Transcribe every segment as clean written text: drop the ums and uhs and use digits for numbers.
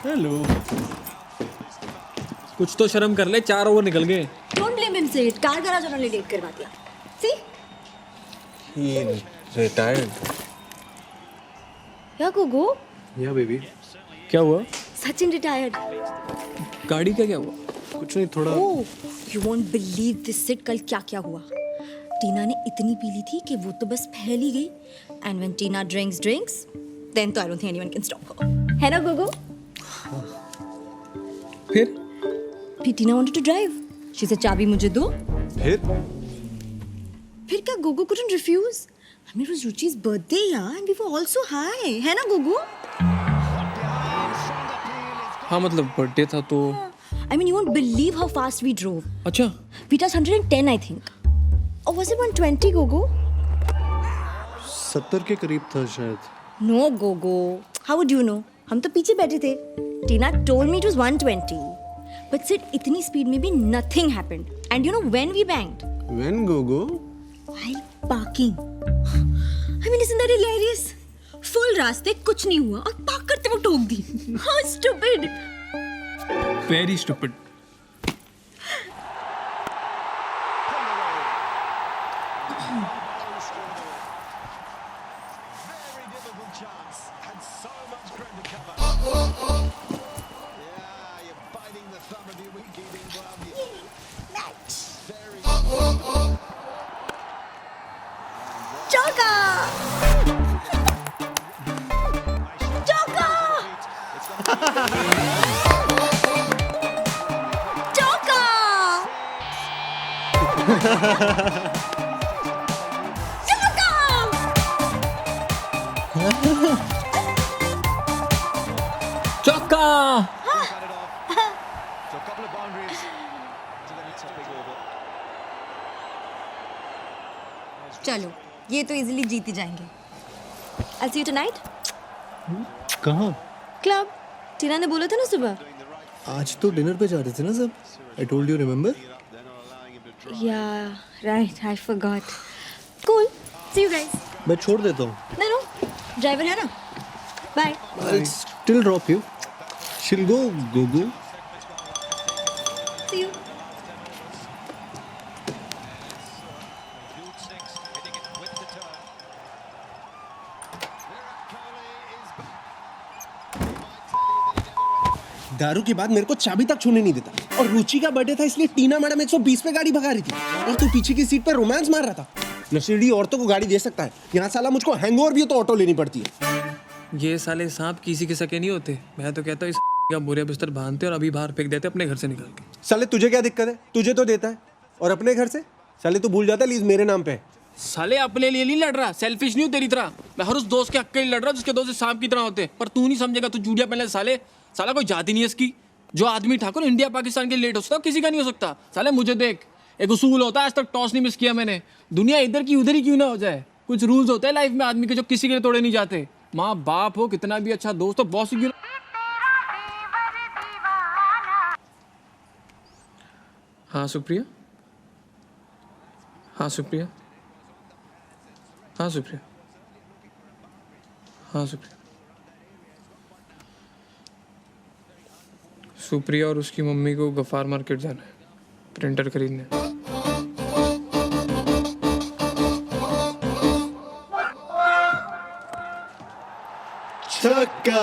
Hello. कुछ तो शर्म कर ले, 4 ओवर निकल गए। Don't blame him, Sid. Car garage उन्होंने लेट करवा दिया। See? He retired. Yeah, Gugu. Yeah, baby. क्या हुआ? Sachin retired. गाड़ी का क्या हुआ? कुछ नहीं, थोड़ा। Oh, you won't believe this, Sid. कल क्या हुआ? टीना ने इतनी पी ली थी कि वो तो बस फैल ही गई। And when Tina drinks, then तो I don't think anyone can stop her. है ना, Gugu? फिर Tina wanted to drive. She said, चाबी मुझे दो। फिर क्या Gugu couldn't refuse? I mean, it was Ruchi's birthday, yeah, and we were all so high. है ना, Gugu? हाँ, मतलब बर्थडे था तो। I mean, you won't believe how fast we drove. अच्छा। We touched 110, I think. Or was it 120, Gugu? 70 के करीब था शायद। No, Gugu. How would you know? हम तो पीछे बैठे थे। Tina told me it was 120. But Sid, इतनी speed में भी nothing happened. And you know when we banged? When, Gogo? While parking. I mean, isn't that hilarious? Full रास्ते कुछ नहीं हुआ और पार्क करते वो ठोक दी। How stupid! Very stupid. Chauka! Chauka! Chauka! Chauka! चौका। चलो, ये तो इजीली जीत ही जाएंगे। I'll see you tonight. कहाँ? Club. टीना ने बोला था ना सुबह। आज तो डिनर पे जा रहे थे ना सब। I told you, remember? Yeah, right. I forgot. Cool. See you guys. मैं छोड़ देता हूँ। No. ड्राइवर है ना? Bye. I'll still drop you. She'll go, Gogo. See you. दारू के बाद मेरे को चाबी तक छूने नहीं देता और रुचि का बर्थडे था इसलिए टीना मैडम 120 पे गाड़ी भगा रही थी और तू पीछे की सीट पे रोमांस मार रहा था। नशेड़ी औरतों को गाड़ी दे सकता है, यहाँ साला मुझको हैंगओवर भी हो तो ऑटो लेनी पड़ती है। ये साले सांप किसी के सके नहीं होते। मैं तो कहता हूँ इस का बुरे बिस्तर बांधते और अभी बाहर फेंक देते अपने घर से निकाल के। साले तुझे क्या दिक्कत है? तुझे तो देता है और अपने घर से साले तू भूल जाता है लीज मेरे नाम पे है। साले अपने लिए नहीं लड़ रहा, सेल्फिश नहीं हूँ तेरी तरह। मैं हर उस दोस्त के हक के लिए लड़ रहा जिसके दोस्त सांप की तरह होते, पर तू नहीं समझेगा। तू जूड़िया पहले साले, साला कोई जाति नहीं है इसकी। जो आदमी ठाकुर इंडिया पाकिस्तान के लेट हो सकता किसी का नहीं हो सकता। साले मुझे देख, एक उसूल होता है, आज तक टॉस नहीं मिस किया मैंने। दुनिया इधर की उधर ही क्यों ना हो जाए, कुछ रूल्स होते हैं लाइफ में आदमी के जो किसी के लिए तोड़े नहीं जाते। माँ बाप हो, कितना भी अच्छा दोस्त हो, बॉस क्यों। हाँ सुप्रिया, हाँ सुप्रिया, हाँ सुप्रिया, हाँ सुप्रिया। सुप्रिया और उसकी मम्मी को गफ्फार मार्केट जाना है, प्रिंटर खरीदने। छक्का।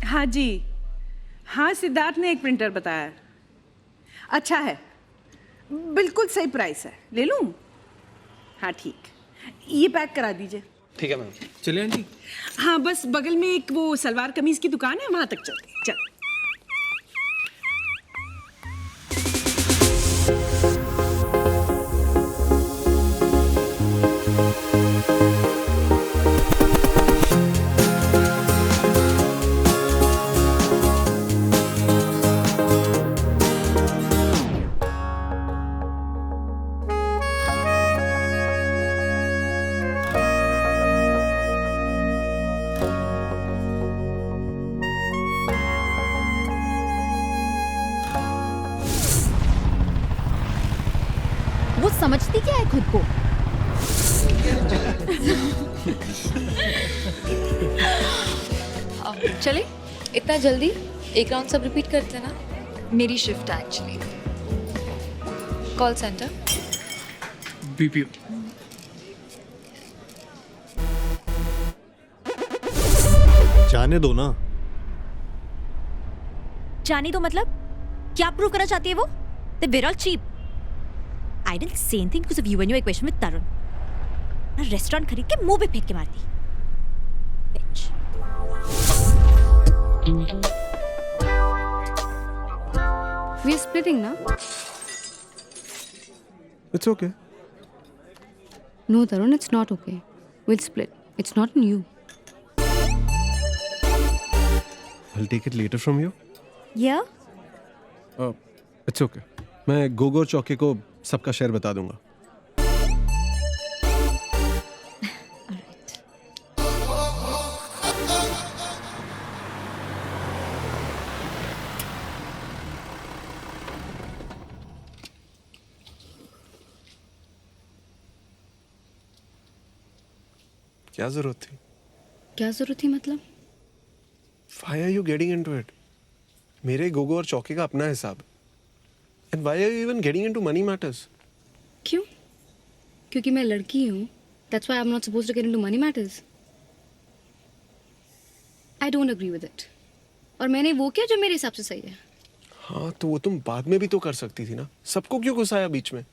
हाँ जी, हाँ सिद्धार्थ ने एक प्रिंटर बताया। अच्छा है, बिल्कुल सही प्राइस है, ले लूँ? हाँ ठीक, ये पैक करा दीजिए। ठीक है मैम। चलिए आंटी। हाँ बस बगल में एक वो सलवार कमीज की दुकान है, वहाँ तक चलते हैं। चल। समझती क्या है खुद को? चले इतना जल्दी एक राउंड सब रिपीट करते हैं ना. मेरी शिफ्ट है एक्चुअली. Call centre. बीपीओ. जाने दो ना. जाने दो मतलब क्या प्रूव करना चाहती है वो? They were all cheap. I didn't say anything because of you and your equation with Tarun. ना रेस्टोरेंट खरीद के मुंह पे फेंक के मारती. Bitch. We are splitting now. It's okay. No, Tarun, it's not okay. We'll split. It's not on you. I'll take it later from you. Yeah? It's okay. मैं गोगो और चौके को सबका शेयर बता दूंगा. क्या जरूरत थी? क्या जरूरत थी मतलब? Why are you getting into it? मेरे गोगो और चौके का अपना हिसाब. And why are you even getting into money matters? क्यों? क्योंकि मैं लड़की हूँ. That's why I'm not supposed to get into money matters. I don't agree with it. और मैंने वो किया जो मेरे हिसाब से सही है. हाँ तो वो तुम बाद में भी तो कर सकती थी ना. सबको क्यों घुसाया बीच में?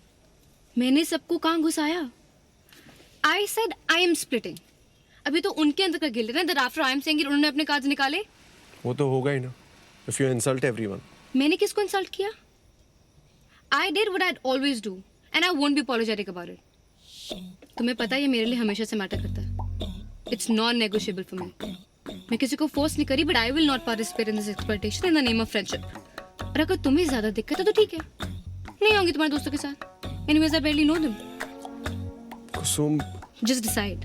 मैंने सबको कहाँ घुसाया? I said I am splitting. अभी तो उनके अंदर का गिल्ट है ना. That after I am saying it, उन्होंने अपने कार्ड्स निकाले. वो तो होगा ही ना. If you insult everyone. मैंने किसको इंसल्ट किया? I did what I'd always do, and I won't be apologetic about it. तुम्हें पता है ये मेरे लिए हमेशा से मैटर करता है. It's non-negotiable for me. मैं किसी को फोर्स नहीं करी, but I will not participate in this exploitation in the name of friendship. और अगर तुम्हें ज्यादा दिक्कत है तो ठीक है. नहीं आऊंगी तुम्हारे दोस्तों के साथ. Anyways, I barely know them. Kusum. Just decide.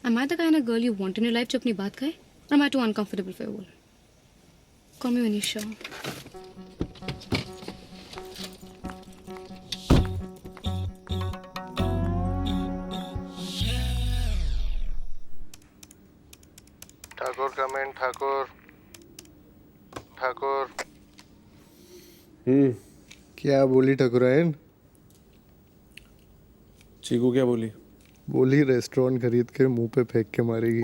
Am I the kind of girl you want in your life जो अपनी बात कहे? Or am I too uncomfortable for your world? Call me when you're sure. Thakur comment. Thakur. Thakur. क्या बोली ठाकुरायन? चीकू क्या बोली? बोली रेस्टोरेंट खरीद के मुंह पे फेंक के मारेगी.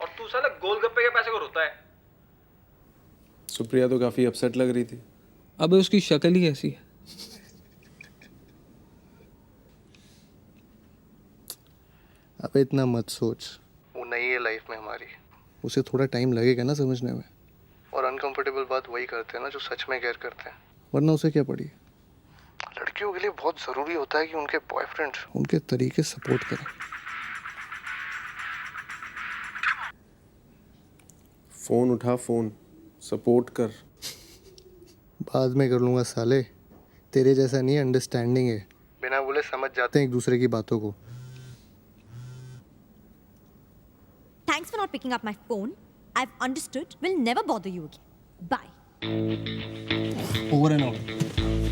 और तू साला गोलगप्पे के पैसे को रोता है. सुप्रिया तो काफी अपसेट लग रही थी. अबे उसकी शक्ल ही ऐसी है. अब इतना मत सोच. वो नहीं है लाइफ में हमारी. उसे थोड़ा टाइम लगेगा ना समझने में. और अनकंफर्टेबल बात वही करते हैं ना जो सच में केयर करते हैं. वरना उसे क्या पड़ी. लड़कियों के लिए बहुत ज़रूरी होता है कि उनके बॉयफ्रेंड उनके तरीके सपोर्ट करें. फोन उठा. फोन सपोर्ट कर. बाद में कर लूँगा साले. तेरे जैसा नहीं, अंडरस्टैंडिंग है. बिना बोले समझ जाते हैं एक दूसरे की बातों को. Thanks for not picking up my phone. I've understood. Will never bother you again. Bye. Over and